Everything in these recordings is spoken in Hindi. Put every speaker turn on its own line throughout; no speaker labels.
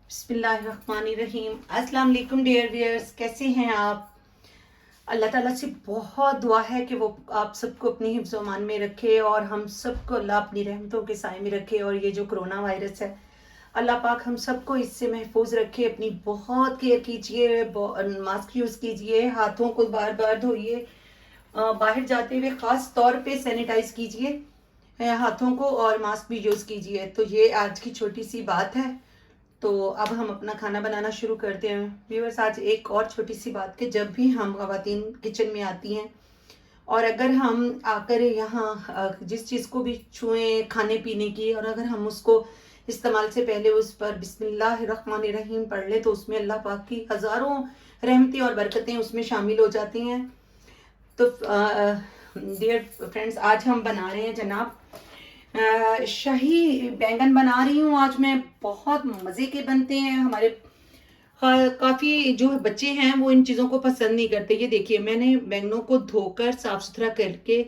बिस्मिल्लाहिर्रहमानिर्रहीम। अस्सलाम वालेकुम डियर व्यूअर्स, कैसे हैं आप? अल्लाह ताला से बहुत दुआ है कि वो आप सबको अपनी हिफ्ज़ अमान में रखे और हम सबको अल्लाह अपनी रहमतों के साए में रखे। और ये जो कोरोना वायरस है, अल्लाह पाक हम सबको इससे महफूज रखे। अपनी बहुत केयर कीजिए, मास्क यूज़ कीजिए, हाथों को बार बार धोइए, बाहर जाते हुए ख़ास तौर पे सैनिटाइज कीजिए हाथों को, और मास्क भी यूज़ कीजिए। तो ये आज की छोटी सी बात है। तो अब हम अपना खाना बनाना शुरू करते हैं। व्यूअर्स, आज एक और छोटी सी बात कि जब भी हम ख़वातीन किचन में आती हैं और अगर हम आकर यहाँ जिस चीज़ को भी छुएं खाने पीने की, और अगर हम उसको इस्तेमाल से पहले उस पर बिस्मिल्लाहिर्रहमानिर्रहीम पढ़ ले, तो उसमें अल्लाह पाक की हज़ारों रहमतें और बरकतें उसमें शामिल हो जाती हैं। तो डियर फ्रेंड्स, आज हम बना रहे हैं जनाब शाही बैंगन बना रही हूँ आज मैं। बहुत मज़े के बनते हैं हमारे। काफ़ी जो बच्चे हैं वो इन चीज़ों को पसंद नहीं करते। ये देखिए, मैंने बैंगनों को धोकर साफ सुथरा करके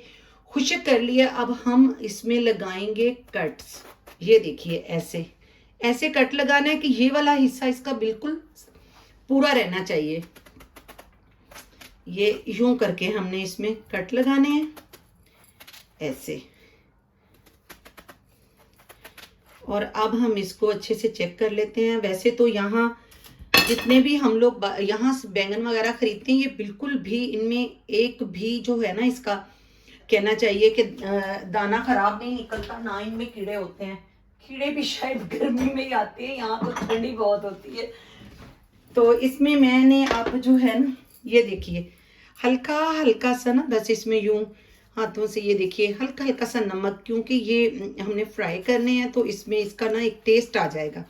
खुश्क कर लिया। अब हम इसमें लगाएंगे कट्स। ये देखिए, ऐसे ऐसे कट लगाना है कि ये वाला हिस्सा इसका बिल्कुल पूरा रहना चाहिए। ये यूं करके हमने इसमें कट लगाने हैं, ऐसे। और अब हम इसको अच्छे से चेक कर लेते हैं। वैसे तो यहाँ जितने भी हम लोग यहाँ बैंगन वगैरह खरीदते हैं, ये बिल्कुल भी इनमें एक भी जो है ना, इसका कहना चाहिए कि दाना खराब नहीं निकलता, ना इनमें कीड़े होते हैं। कीड़े भी शायद गर्मी में ही आते हैं, यहाँ तो ठंडी बहुत होती है। तो इसमें मैंने आप जो है ना, ये देखिए, हल्का हल्का सा ना, बस इसमें यूं हाथों से, ये देखिए, हल्का हल्का सा नमक, क्योंकि ये हमने फ्राई करने हैं तो इसमें इसका ना एक टेस्ट आ जाएगा।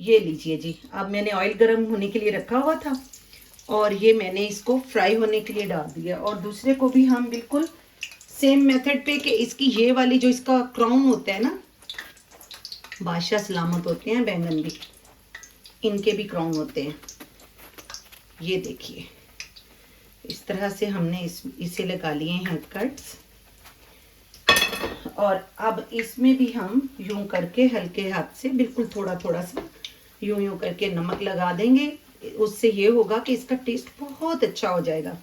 ये लीजिए जी। अब मैंने ऑयल गर्म होने के लिए रखा हुआ था और ये मैंने इसको फ्राई होने के लिए डाल दिया। और दूसरे को भी हम बिल्कुल सेम मेथड पे, कि इसकी ये वाली जो इसका क्राउन होता है ना, बादशाह सलामत होते हैं बैंगन भी, इनके भी क्राउन होते हैं। ये देखिए, इस तरह से हमने इसे लगा लिए हैं कट्स। और अब इसमें भी हम यूं करके हल्के हाथ से बिल्कुल थोड़ा थोड़ा सा यूं यूं करके नमक लगा देंगे। उससे ये होगा कि इसका टेस्ट बहुत अच्छा हो जाएगा।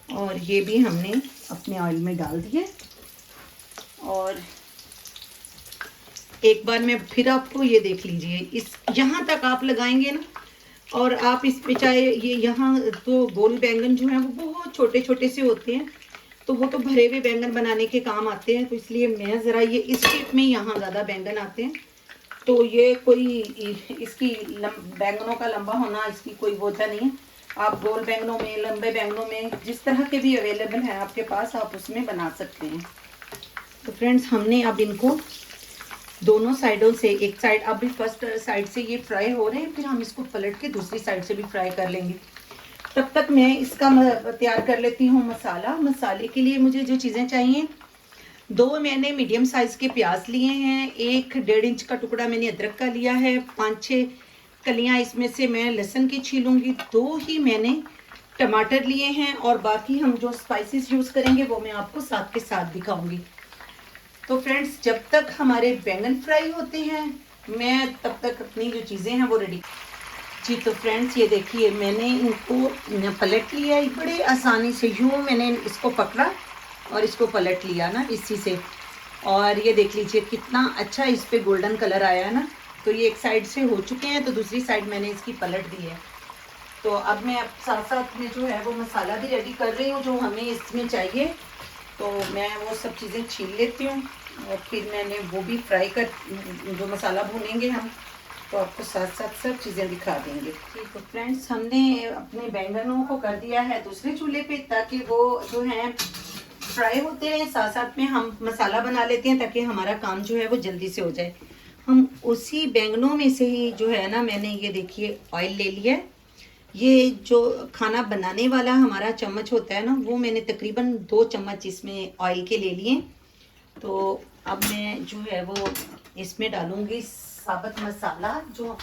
और ये भी हमने अपने ऑयल में डाल दिए। और एक बार मैं फिर आपको ये देख लीजिए, इस यहाँ तक आप लगाएंगे ना, और आप इस पे चाहे ये यहाँ तो गोल बैंगन जो है वो बहुत छोटे छोटे से होते हैं, तो वो तो भरे हुए बैंगन बनाने के काम आते हैं। तो इसलिए मैं ज़रा ये इस शेप में यहाँ ज़्यादा बैंगन आते हैं। तो ये कोई इसकी बैंगनों का लंबा होना इसकी कोई वजह नहीं है। आप गोल बैंगनों में, लंबे बैंगनों में, जिस तरह के भी अवेलेबल हैं आपके पास, आप उसमें बना सकते हैं। तो फ्रेंड्स, हमने अब इनको दोनों साइडों से, एक साइड अभी फर्स्ट साइड से ये फ्राई हो रहे हैं, फिर हम इसको पलट के दूसरी साइड से भी फ्राई कर लेंगे। तब तक मैं इसका तैयार कर लेती हूँ मसाला। मसाले के लिए मुझे जो चीज़ें चाहिए, 2 मैंने मीडियम साइज़ के प्याज लिए हैं, 1 1.5 इंच का टुकड़ा मैंने अदरक का लिया है, 5-6 कलियाँ इसमें से मैं लहसुन की छीलूँगी, 2 ही मैंने टमाटर लिए हैं। और बाकी हम जो स्पाइसेस यूज़ करेंगे वो मैं आपको साथ के साथ दिखाऊँगी। तो फ्रेंड्स, जब तक हमारे बैंगन फ्राई होते हैं, मैं तब तक अपनी जो चीज़ें हैं वो रेडी जी। तो फ्रेंड्स, ये देखिए, मैंने इनको पलट लिया है बड़े आसानी से। यूँ मैंने इसको पकड़ा और इसको पलट लिया ना, इसी से। और ये देख लीजिए कितना अच्छा इस पे गोल्डन कलर आया है ना। तो ये एक साइड से हो चुके हैं, तो दूसरी साइड मैंने इसकी पलट दी है। तो अब मैं साथ साथ में जो है वो मसाला भी रेडी कर रही हूँ जो हमें इसमें चाहिए। तो मैं वो सब चीज़ें छील लेती हूँ और फिर मैंने वो भी फ्राई कर, जो मसाला भूनेंगे हम, तो आपको साथ साथ सब चीज़ें दिखा देंगे। ठीक है फ्रेंड्स, हमने अपने बैंगनों को कर दिया है दूसरे चूल्हे पे, ताकि वो जो है फ्राई होते रहे, साथ साथ में हम मसाला बना लेते हैं, ताकि हमारा काम जो है वो जल्दी से हो जाए। हम उसी बैंगनों में से ही जो है ना, मैंने ये देखिए ऑयल ले लिया है। ये जो खाना बनाने वाला हमारा चम्मच होता है ना, वो मैंने तकरीबन 2 चम्मच इसमें ऑयल के ले लिए। तो अब मैं जो है वो इसमें डालूंगी साबुत मसाला, जो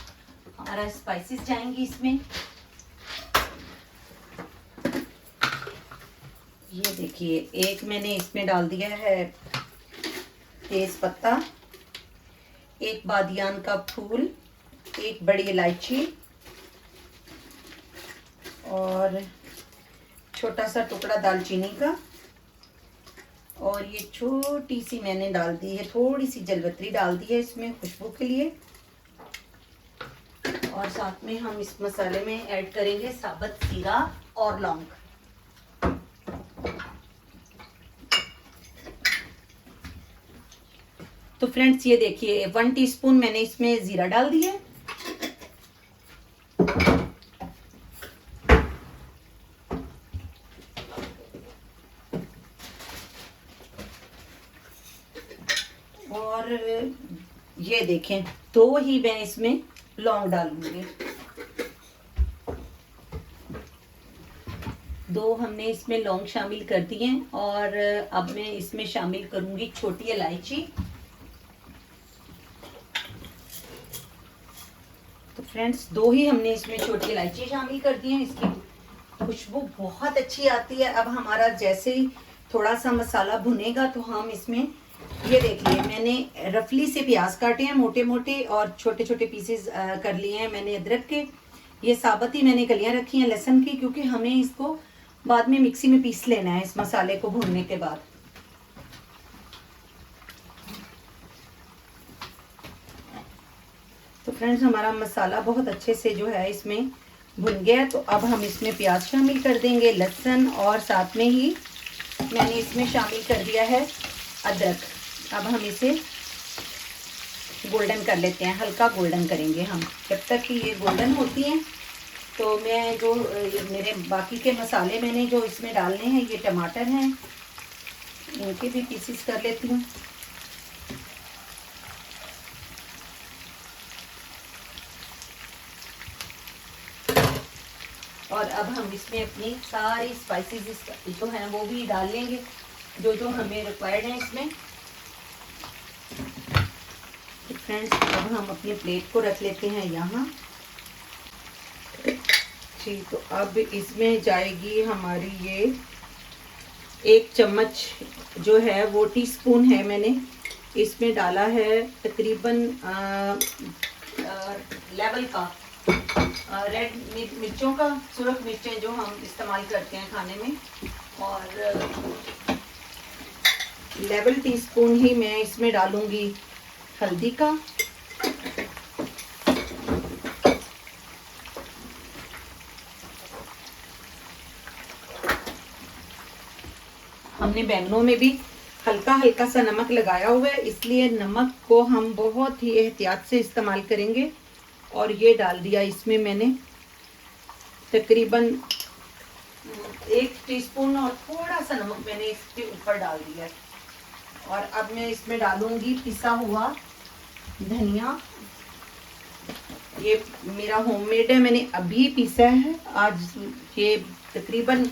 हमारा स्पाइसेस जाएंगी इसमें। ये देखिए, एक मैंने इसमें डाल दिया है तेज पत्ता, 1 बादियान का फूल, एक बड़ी इलायची और छोटा सा टुकड़ा दालचीनी का, और ये छोटी सी मैंने डाल दी है, थोड़ी सी जलवतरी डाल दी है इसमें खुशबू के लिए। और साथ में हम इस मसाले में ऐड करेंगे साबुत जीरा और लौंग। तो फ्रेंड्स ये देखिए 1 टीस्पून मैंने इसमें जीरा डाल दिया है। और ये देखें 2 ही मैं इसमें लौंग डालूंगी। 2 हमने इसमें लौंग शामिल कर दिए। और अब मैं इसमें शामिल करूंगी छोटी इलायची। तो फ्रेंड्स 2 ही हमने इसमें छोटी इलायची शामिल कर दी है, इसकी खुशबू बहुत अच्छी आती है। अब हमारा जैसे ही थोड़ा सा मसाला भुनेगा तो हम इसमें ये देखिए मैंने रफली से प्याज काटे हैं मोटे मोटे, और छोटे छोटे पीसेस कर लिए हैं मैंने अदरक के। ये साबुत ही मैंने कलियां रखी हैं लहसुन की, क्योंकि हमें इसको बाद में मिक्सी में पीस लेना है इस मसाले को भूनने के बाद। तो फ्रेंड्स हमारा मसाला बहुत अच्छे से जो है इसमें भुन गया है। तो अब हम इसमें प्याज शामिल कर देंगे, लहसुन, और साथ में ही मैंने इसमें शामिल कर दिया है अदरक। अब हम इसे गोल्डन कर लेते हैं, हल्का गोल्डन करेंगे हम। जब तक कि ये गोल्डन होती हैं तो मैं जो मेरे बाकी के मसाले मैंने जो इसमें डालने हैं, ये टमाटर हैं, इनके भी पीसेस कर लेती हूँ। और अब हम इसमें अपनी सारी स्पाइसेस जो हैं वो भी डाल लेंगे, जो जो हमें रिक्वायर्ड है इसमें। तो फ्रेंड्स अब हम अपनी प्लेट को रख लेते हैं यहाँ। जी, तो अब इसमें जाएगी हमारी ये 1 चम्मच जो है वो टीस्पून है, मैंने इसमें डाला है तकरीबन लेवल का रेड मिर्चों का, सुरख मिर्चें जो हम इस्तेमाल करते हैं खाने में। और लेवल टीस्पून ही मैं इसमें डालूंगी हल्दी का। हमने बैंगनों में भी हल्का हल्का सा नमक लगाया हुआ है, इसलिए नमक को हम बहुत ही एहतियात से इस्तेमाल करेंगे। और ये डाल दिया इसमें मैंने तकरीबन 1 टीस्पून, और थोड़ा सा नमक मैंने इसके ऊपर डाल दिया है। और अब मैं इसमें डालूंगी पिसा हुआ धनिया। ये मेरा होममेड है, मैंने अभी पीसा है आज। ये तकरीबन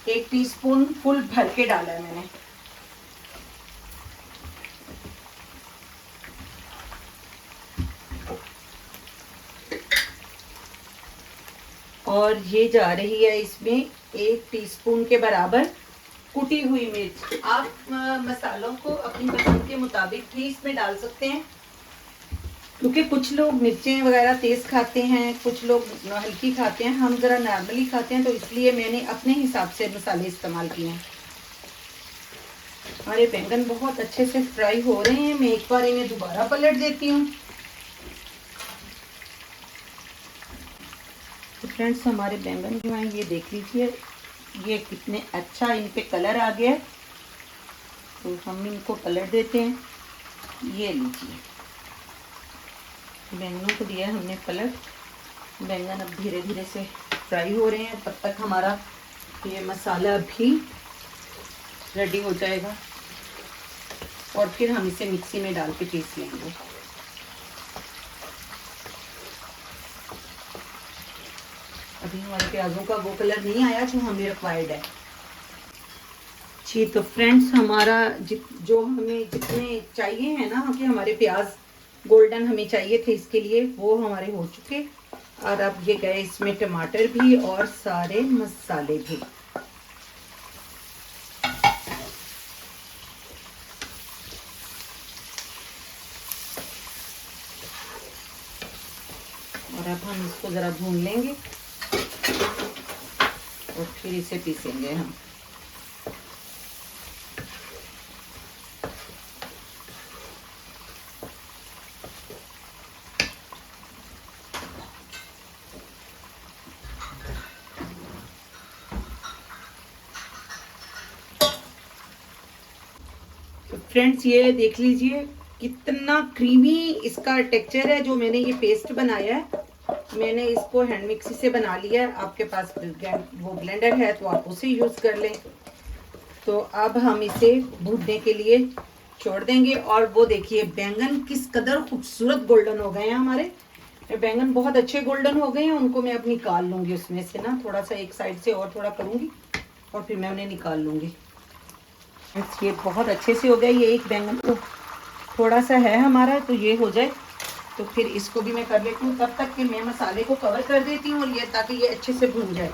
1 टीस्पून फुल भर के डाला है मैंने। और ये जा रही है इसमें 1 टीस्पून के बराबर कुटी हुई मिर्च। आप मसालों को अपनी पसंद के मुताबिक भी इसमें डाल सकते हैं, क्योंकि कुछ लोग मिर्चें वगैरह तेज खाते हैं, कुछ लोग हल्की खाते हैं, हम ज़रा नॉर्मली खाते हैं, तो इसलिए मैंने अपने हिसाब से मसाले इस्तेमाल किए हैं। हमारे बैंगन बहुत अच्छे से फ्राई हो रहे हैं, मैं एक बार इन्हें दोबारा पलट देती हूँ। तो फ्रेंड्स हमारे बैंगन जो हैं ये देख लीजिए, ये कितने अच्छा इन पे कलर आ गया है। तो हम इनको पलट देते हैं। ये लीजिए, बैंगनों को दिया है हमने पलट। बैंगन अब धीरे धीरे से फ्राई हो रहे हैं, तब तक हमारा ये मसाला भी रेडी हो जाएगा और फिर हम इसे मिक्सी में डाल के पीस लेंगे। अभी हमारे प्याजों का वो कलर नहीं आया जो हमें रिक्वायर्ड है। जी, तो फ्रेंड्स हमारा जो हमें जितने चाहिए है ना कि हमारे प्याज गोल्डन हमें चाहिए थे, इसके लिए वो हमारे हो चुके। और अब ये गए इसमें टमाटर भी और सारे मसाले भी। और अब हम इसको ज़रा भून लेंगे और फिर इसे पीसेंगे हम। तो फ्रेंड्स ये देख लीजिए कितना क्रीमी इसका टेक्सचर है। जो मैंने ये पेस्ट बनाया है, मैंने इसको हैंड मिक्सी से बना लिया है। आपके पास वो ब्लेंडर है तो आप उसे यूज़ कर लें। तो अब हम इसे भूनने के लिए छोड़ देंगे। और वो देखिए बैंगन किस कदर खूबसूरत गोल्डन हो गए हैं हमारे। बैंगन बहुत अच्छे गोल्डन हो गए हैं। उनको मैं अब निकाल लूँगी उसमें से ना, थोड़ा सा एक साइड से और थोड़ा करूँगी और फिर मैं उन्हें निकाल लूँगी। ये बहुत अच्छे से हो गया। ये एक बैंगन तो थोड़ा सा है हमारा, तो ये हो जाए तो फिर इसको भी मैं कर लेती हूँ। तब तक कि मैं मसाले को कवर कर देती हूँ, और ये ताकि ये अच्छे से भुन जाए।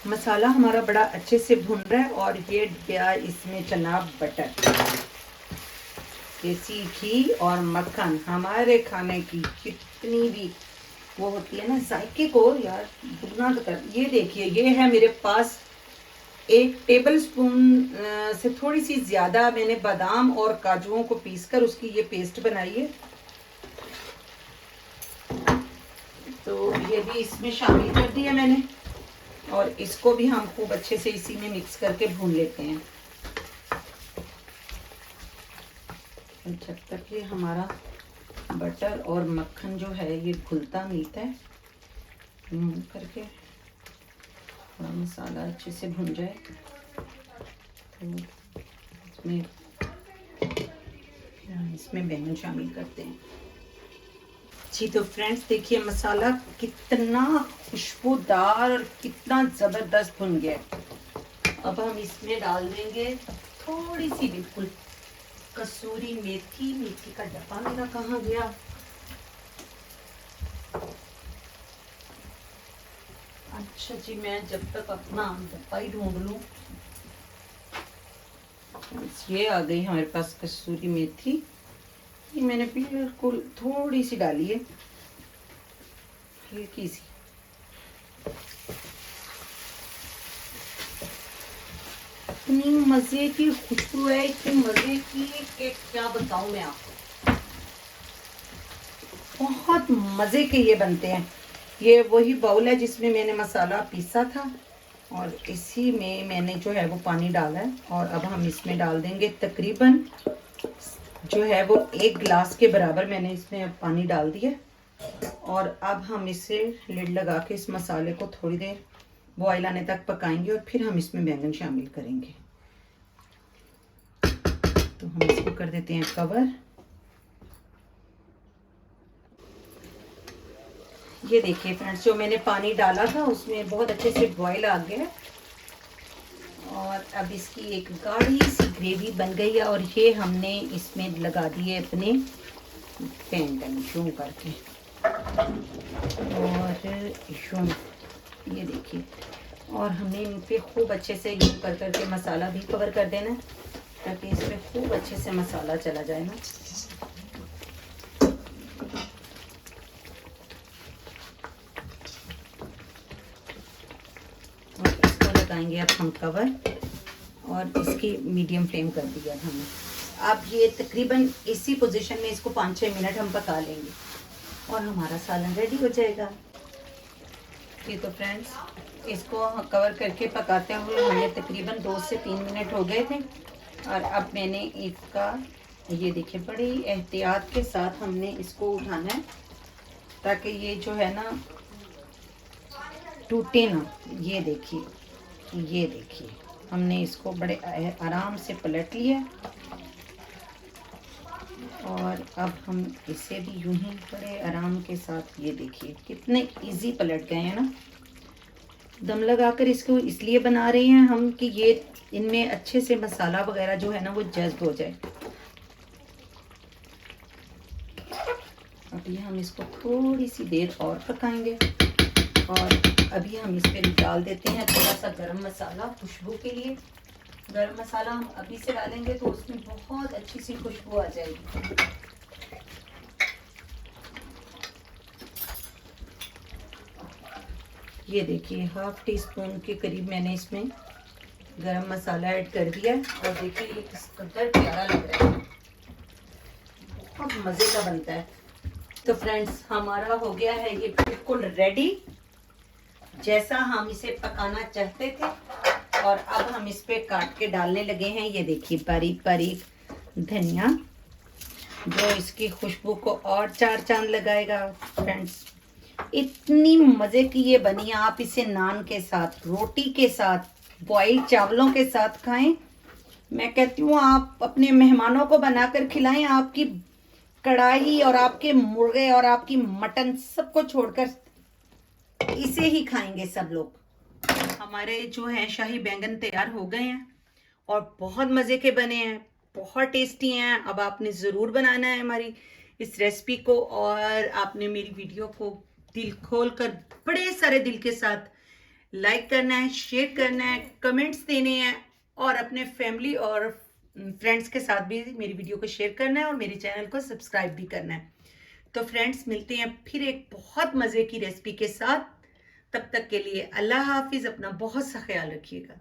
मसाला हमारा बड़ा अच्छे से भुन रहा है। और ये गया इसमें चना बटर, देसी घी और मक्खन। हमारे खाने की कितनी भी वो होती है ना, जायके को यार दुगना कर। ये देखिए ये है मेरे पास 1 टेबल स्पून से थोड़ी सी ज़्यादा मैंने बादाम और काजुओं को पीसकर उसकी ये पेस्ट बनाई है। तो ये भी इसमें शामिल कर दिया मैंने, और इसको भी हम खूब अच्छे से इसी में मिक्स करके भून लेते हैं जब तक ये हमारा बटर और मक्खन जो है ये घुलता मिलता है। भून करके थोड़ा मसाला अच्छे से भुन जाए तो इसमें बैंगन शामिल करते हैं। जी तो फ्रेंड्स देखिए मसाला कितना खुशबूदार और कितना ज़बरदस्त भुन गया। अब हम इसमें डाल देंगे थोड़ी सी बिल्कुल कसूरी मेथी। मेथी का डब्बा मेरा कहाँ गया? अच्छा जी, मैं जब तक अपना डब्बा ही ढूंढ लूं। ये आ गई हमारे पास कसूरी मेथी। ये मैंने बिल्कुल थोड़ी सी डाली है, हल्की सी। इतनी मजे की खुशबू है, इतनी मजे की कि क्या बताऊं मैं आपको। बहुत मजे के ये बनते हैं। ये वही बाउल है जिसमें मैंने मसाला पीसा था, और इसी में मैंने जो है वो पानी डाला है। और अब हम इसमें डाल देंगे तकरीबन जो है वो 1 गिलास के बराबर मैंने इसमें अब पानी डाल दिया। और अब हम इसे लिड लगा के इस मसाले को थोड़ी देर बॉयल आने तक पकाएंगे, और फिर हम इसमें बैंगन शामिल करेंगे। तो हम इसको कर देते हैं कवर। ये देखिए फ्रेंड्स, जो मैंने पानी डाला था उसमें बहुत अच्छे से बॉयल आ गया, और अब इसकी एक गाढ़ी सी ग्रेवी बन गई है। और ये हमने इसमें लगा दिए अपने बैंगन यूं करके, और यूं ये देखिए। और हमने इन पे खूब अच्छे से यूं कर करके मसाला भी कवर कर देना है, ताकि इसमें खूब अच्छे से मसाला चला जाए ना। और इसको लगाएंगे अब हम कवर, और इसकी मीडियम फ्लेम कर दिया हमने। अब ये तकरीबन इसी पोजीशन में इसको 5-6 मिनट हम पका लेंगे, और हमारा सालन रेडी हो जाएगा। ये तो फ्रेंड्स इसको कवर करके पकाते हुए हमें तकरीबन 2 से 3 मिनट हो गए थे। और अब मैंने इसका ये देखिए बड़ी एहतियात के साथ हमने इसको उठाना है, ताकि ये जो है ना टूटे ना। ये देखिए हमने इसको बड़े आराम से पलट लिया, और अब हम इसे भी यूं ही बड़े आराम के साथ, ये देखिए कितने इजी पलट गए हैं ना। दम लगाकर इसको इसलिए बना रहे हैं हम कि ये इनमें अच्छे से मसाला वगैरह जो है ना वो जज्ब हो जाए। अभी हम इसको थोड़ी सी देर और पकाएंगे, और अभी हम इस पर डाल देते हैं थोड़ा सा गरम मसाला खुशबू के लिए। गरम मसाला हम अभी से डालेंगे तो उसमें बहुत अच्छी सी खुशबू आ जाएगी। ये देखिए 1/2 टीस्पून के करीब मैंने इसमें गरम मसाला ऐड कर दिया है। और देखिए ये किस कदर प्यारा लग रहा है, बहुत मज़े का बनता है। तो फ्रेंड्स हमारा हो गया है ये बिल्कुल रेडी, जैसा हम इसे पकाना चाहते थे। और अब हम इस पे काट के डालने लगे हैं। ये देखिए बारीक बारीक धनिया, जो इसकी खुशबू को और चार चांद लगाएगा। फ्रेंड्स इतनी मज़े की ये बनी, आप इसे नान के साथ, रोटी के साथ, बॉइल्ड चावलों के साथ खाएं। मैं कहती हूँ आप अपने मेहमानों को बनाकर खिलाएं। आपकी कढ़ाई और आपके मुर्गे और आपकी मटन सबको छोड़कर इसे ही खाएंगे सब लोग। हमारे जो हैं शाही बैंगन तैयार हो गए हैं और बहुत मज़े के बने हैं, बहुत टेस्टी हैं। अब आपने ज़रूर बनाना है हमारी इस रेसिपी को, और आपने मेरी वीडियो को दिल खोल कर बड़े सारे दिल के साथ लाइक करना है, शेयर करना है, कमेंट्स देने हैं, और अपने फैमिली और फ्रेंड्स के साथ भी मेरी वीडियो को शेयर करना है और मेरे चैनल को सब्सक्राइब भी करना है। तो फ्रेंड्स मिलते हैं फिर एक बहुत मज़े की रेसिपी के साथ। तब तक के लिए अल्लाह हाफिज़, अपना बहुत सा ख्याल रखिएगा।